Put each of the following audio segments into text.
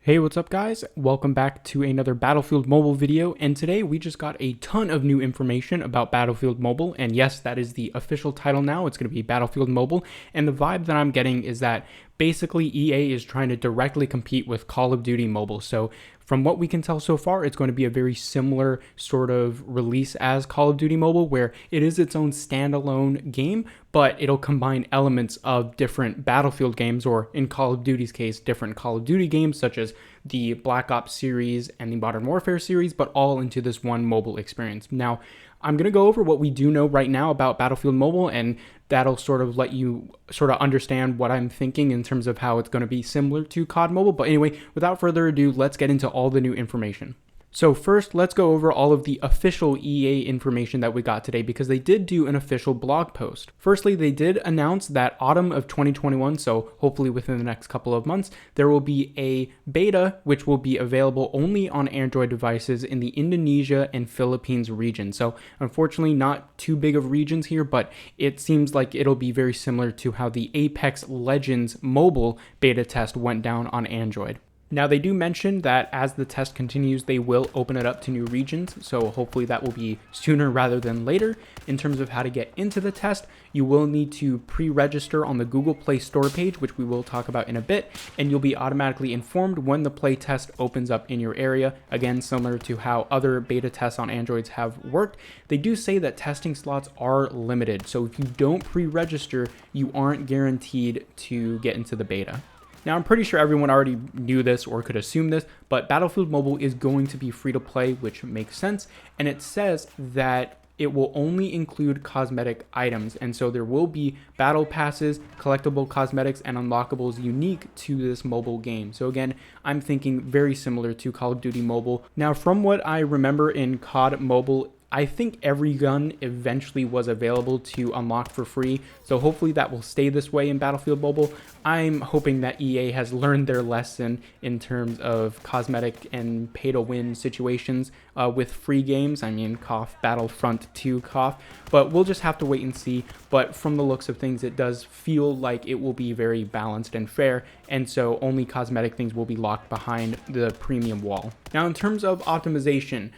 Hey, what's up guys? Welcome back to another Battlefield Mobile video, and today we just got a ton of new information about Battlefield Mobile, and yes, that is the official title now. It's going to be Battlefield Mobile, and the vibe that I'm getting is that basically EA is trying to directly compete with Call of Duty Mobile. So from what we can tell so far, it's going to be a very similar sort of release as Call of Duty Mobile, where it is its own standalone game, but it'll combine elements of different Battlefield games, or in Call of Duty's case, different Call of Duty games, such as the Black Ops series and the Modern Warfare series, but all into this one mobile experience. Now, I'm going to go over what we do know right now about Battlefield Mobile, and that'll sort of let you sort of understand what I'm thinking in terms of how it's going to be similar to COD Mobile. But anyway, without further ado, let's get into all the new information. So first, let's go over all of the official EA information that we got today, because they did do an official blog post. Firstly, they did announce that autumn of 2021, so hopefully within the next couple of months, there will be a beta which will be available only on Android devices in the Indonesia and Philippines region. So unfortunately, not too big of regions here, but it seems like it'll be very similar to how the Apex Legends mobile beta test went down on Android. Now, they do mention that as the test continues, they will open it up to new regions, so hopefully that will be sooner rather than later. In terms of how to get into the test, you will need to pre-register on the Google Play Store page, which we will talk about in a bit, and you'll be automatically informed when the play test opens up in your area. Again, similar to how other beta tests on Androids have worked. They do say that testing slots are limited, so if you don't pre-register, you aren't guaranteed to get into the beta. Now, I'm pretty sure everyone already knew this or could assume this, but Battlefield Mobile is going to be free to play, which makes sense. And it says that it will only include cosmetic items. And so there will be battle passes, collectible cosmetics, and unlockables unique to this mobile game. So again, I'm thinking very similar to Call of Duty Mobile. Now, from what I remember in COD Mobile, I think every gun eventually was available to unlock for free, so hopefully that will stay this way in Battlefield Mobile. I'm hoping that EA has learned their lesson in terms of cosmetic and pay-to-win situations with free games. I mean, cough, Battlefront 2 cough, but we'll just have to wait and see. But from the looks of things, it does feel like it will be very balanced and fair, and so only cosmetic things will be locked behind the premium wall. Now, in terms of optimization,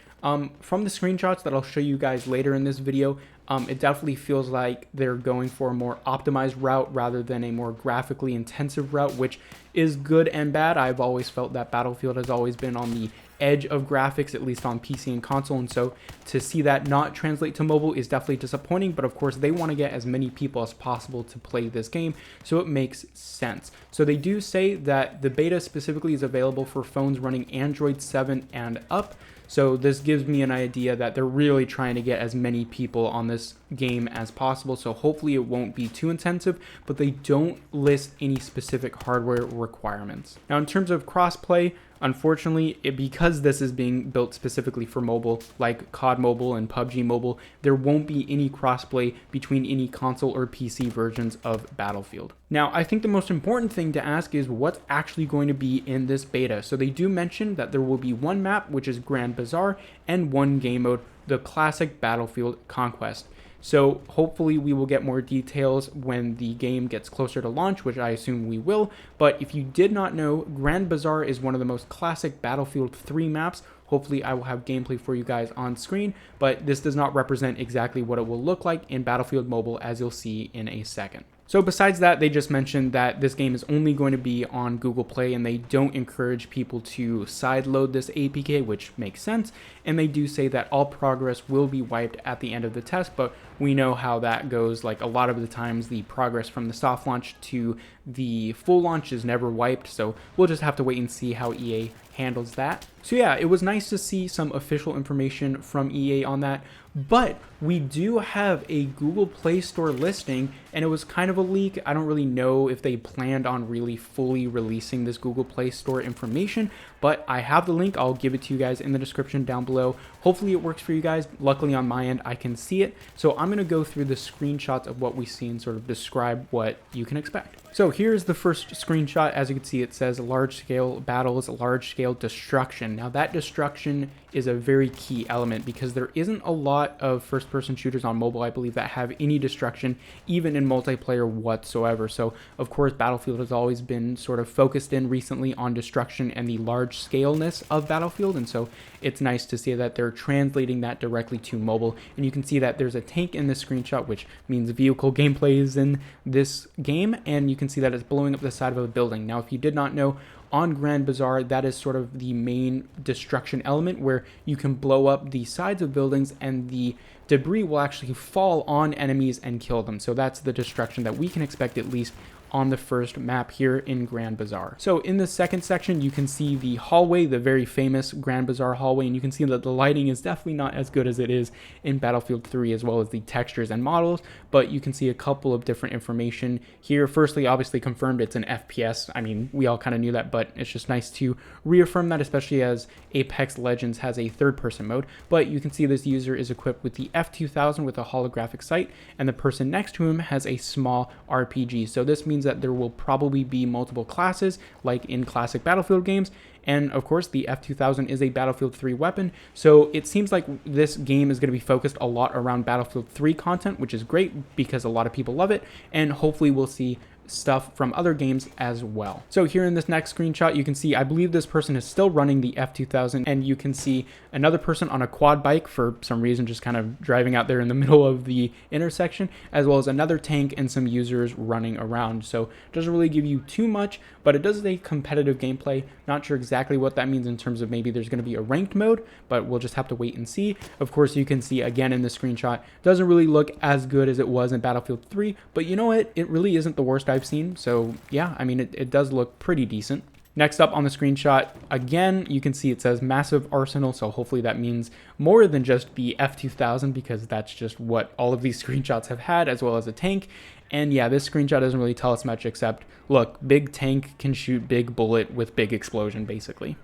from the screenshots that I'll show you guys later in this video, it definitely feels like they're going for a more optimized route rather than a more graphically intensive route, which is good and bad. I've always felt that Battlefield has always been on the edge of graphics, at least on PC and console, and so to see that not translate to mobile is definitely disappointing. But of course, they want to get as many people as possible to play this game, so it makes sense. So they do say that the beta specifically is available for phones running Android 7 and up. So this gives me an idea that they're really trying to get as many people on this game as possible. So hopefully it won't be too intensive, but they don't list any specific hardware requirements. Now, in terms of crossplay, unfortunately, because this is being built specifically for mobile, like COD Mobile and PUBG Mobile, there won't be any crossplay between any console or PC versions of Battlefield. Now, I think the most important thing to ask is what's actually going to be in this beta. So they do mention that there will be one map, which is Grand Bazaar, and one game mode, the classic Battlefield Conquest. So hopefully we will get more details when the game gets closer to launch, which I assume we will. But if you did not know, Grand Bazaar is one of the most classic Battlefield 3 maps. Hopefully I will have gameplay for you guys on screen, but this does not represent exactly what it will look like in Battlefield Mobile, as you'll see in a second. So besides that, they just mentioned that this game is only going to be on Google Play, and they don't encourage people to sideload this APK, which makes sense. And they do say that all progress will be wiped at the end of the test, but we know how that goes. Like, a lot of the times the progress from the soft launch to the full launch is never wiped, so we'll just have to wait and see how EA handles that. So yeah, it was nice to see some official information from EA on that, but we do have a Google Play Store listing, and it was kind of a leak. I don't really know if they planned on really fully releasing this Google Play Store information, but I have the link. I'll give it to you guys in the description down below. Hopefully it works for you guys. Luckily on my end, I can see it. So I'm going to go through the screenshots of what we see and sort of describe what you can expect. So here's the first screenshot. As you can see, it says large scale battles, large scale destruction. Now that destruction is a very key element because there isn't a lot of first person shooters on mobile, I believe, that have any destruction, even in multiplayer whatsoever. So of course, Battlefield has always been sort of focused in recently on destruction and the large scaleness of Battlefield. And so it's nice to see that they're translating that directly to mobile. And you can see that there's a tank in this screenshot, which means vehicle gameplay is in this game. And you can see that it's blowing up the side of a building. Now, if you did not know, on Grand Bazaar, that is sort of the main destruction element where you can blow up the sides of buildings and the debris will actually fall on enemies and kill them. So that's the destruction that we can expect, at least on the first map here in Grand Bazaar. So in the second section, you can see the hallway, the very famous Grand Bazaar hallway, and you can see that the lighting is definitely not as good as it is in Battlefield 3, as well as the textures and models, but you can see a couple of different information here. Firstly, obviously confirmed it's an FPS. I mean, we all kind of knew that, but it's just nice to reaffirm that, especially as Apex Legends has a third-person mode. But you can see this user is equipped with the F2000 with a holographic sight, and the person next to him has a small RPG. So this means that there will probably be multiple classes like in classic Battlefield games, and of course the F2000 is a Battlefield 3 weapon, so it seems like this game is going to be focused a lot around Battlefield 3 content, which is great because a lot of people love it, and hopefully we'll see stuff from other games as well. So here in this next screenshot, you can see, I believe this person is still running the F2000, and you can see another person on a quad bike for some reason, just kind of driving out there in the middle of the intersection, as well as another tank and some users running around. So it doesn't really give you too much, but it does say competitive gameplay. Not sure exactly what that means in terms of maybe there's going to be a ranked mode, but we'll just have to wait and see. Of course, you can see again in the screenshot, doesn't really look as good as it was in Battlefield 3, but you know what? It really isn't the worst I've seen. So yeah, I mean, it does look pretty decent. Next up on the screenshot, again, you can see it says massive arsenal. So hopefully that means more than just the F2000, because that's just what all of these screenshots have had, as well as a tank. And yeah, this screenshot doesn't really tell us much except, look, big tank can shoot big bullet with big explosion, basically.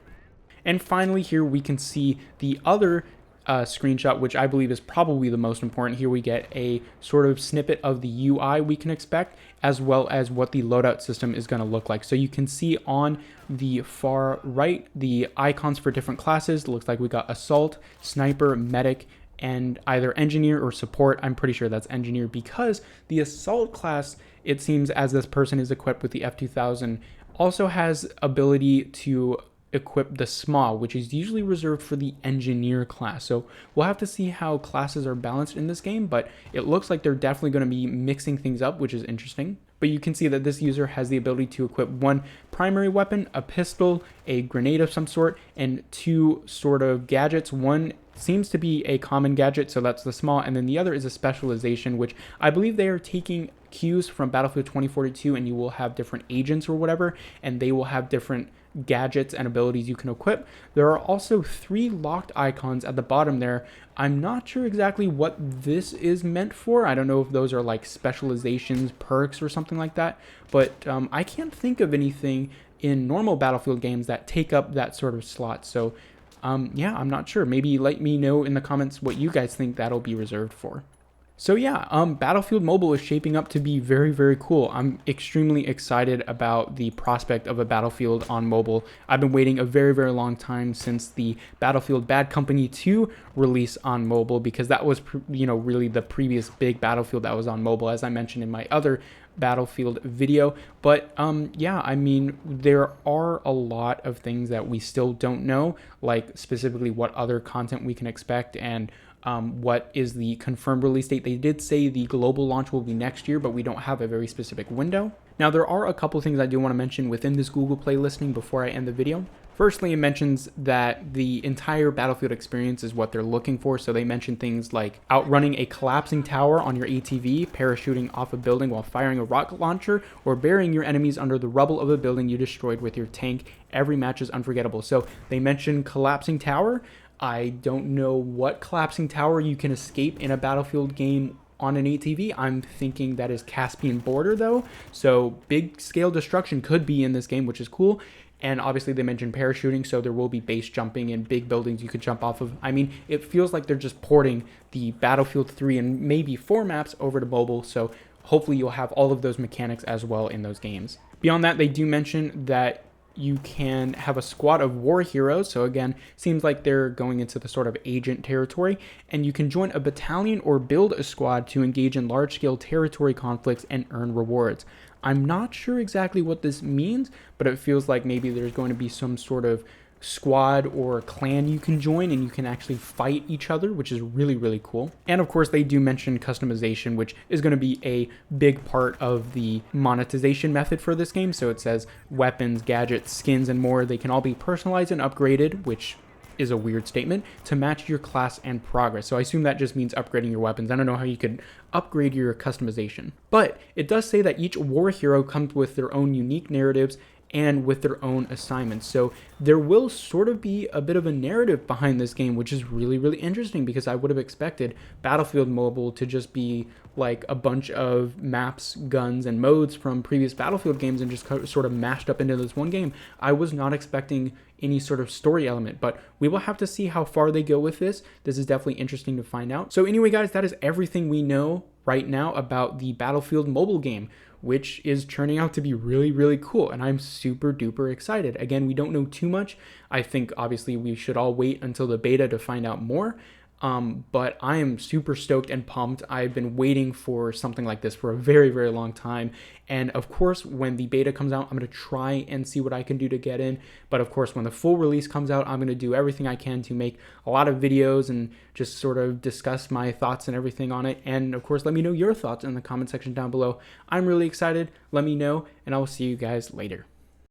And finally here we can see the other screenshot, which I believe is probably the most important. Here we get a sort of snippet of the UI we can expect, as well as what the loadout system is going to look like. So you can see on the far right the icons for different classes. It looks like we got assault, sniper, medic, and either engineer or support. I'm pretty sure that's engineer, because the assault class, it seems, as this person is equipped with the F2000, also has ability to equip the SMA, which is usually reserved for the engineer class. So we'll have to see how classes are balanced in this game, but it looks like they're definitely going to be mixing things up, which is interesting. But you can see that this user has the ability to equip one primary weapon, a pistol, a grenade of some sort, and two sort of gadgets. One seems to be a common gadget, so that's the SMA, and then the other is a specialization, which I believe they are taking cues from Battlefield 2042, and you will have different agents or whatever, and they will have different gadgets and abilities you can equip. There are also 3 locked icons at the bottom there. I'm not sure exactly what this is meant for. I don't know if those are like specializations, perks, or something like that, but I can't think of anything in normal Battlefield games that take up that sort of slot. So yeah, I'm not sure. Maybe let me know in the comments what you guys think that'll be reserved for. So yeah, Battlefield Mobile is shaping up to be very, very cool. I'm extremely excited about the prospect of a Battlefield on mobile. I've been waiting a very, very long time since the Battlefield Bad Company 2 release on mobile, because that was, really the previous big Battlefield that was on mobile, as I mentioned in my other Battlefield video. But yeah, I mean, there are a lot of things that we still don't know, like specifically what other content we can expect and what is the confirmed release date. They did say the global launch will be next year, but we don't have a very specific window. Now, there are a couple things I do want to mention within this Google Play listing before I end the video. Firstly, it mentions that the entire Battlefield experience is what they're looking for. So they mention things like outrunning a collapsing tower on your ATV, parachuting off a building while firing a rocket launcher, or burying your enemies under the rubble of a building you destroyed with your tank. Every match is unforgettable. So they mentioned collapsing tower. I don't know what collapsing tower you can escape in a Battlefield game on an ATV. I'm thinking that is Caspian Border though. So big scale destruction could be in this game, which is cool. And obviously they mentioned parachuting, so there will be base jumping and big buildings you could jump off of. I mean, it feels like they're just porting the Battlefield 3 and maybe 4 maps over to mobile. So hopefully you'll have all of those mechanics as well in those games. Beyond that, they do mention that you can have a squad of war heroes. So again, seems like they're going into the sort of agent territory, and you can join a battalion or build a squad to engage in large-scale territory conflicts and earn rewards. I'm not sure exactly what this means, but it feels like maybe there's going to be some sort of squad or clan you can join and you can actually fight each other, which is really, really cool. And of course, they do mention customization, which is going to be a big part of the monetization method for this game. So it says weapons, gadgets, skins, and more. They can all be personalized and upgraded, which is a weird statement, to match your class and progress. So I assume that just means upgrading your weapons. I don't know how you could upgrade your customization. But it does say that each war hero comes with their own unique narratives and with their own assignments. So there will sort of be a bit of a narrative behind this game, which is really, really interesting, because I would have expected Battlefield Mobile to just be like a bunch of maps, guns, and modes from previous Battlefield games and just sort of mashed up into this one game. I was not expecting any sort of story element, but we will have to see how far they go with this. This is definitely interesting to find out. So anyway, guys, that is everything we know right now about the Battlefield Mobile game, which is turning out to be really, really cool. And I'm super duper excited. Again, we don't know too much. I think obviously we should all wait until the beta to find out more. But I am super stoked and pumped. I've been waiting for something like this for a very, very long time. And of course, when the beta comes out, I'm going to try and see what I can do to get in. But of course, when the full release comes out, I'm going to do everything I can to make a lot of videos and just sort of discuss my thoughts and everything on it. And of course, let me know your thoughts in the comment section down below. I'm really excited. Let me know, and I will see you guys later.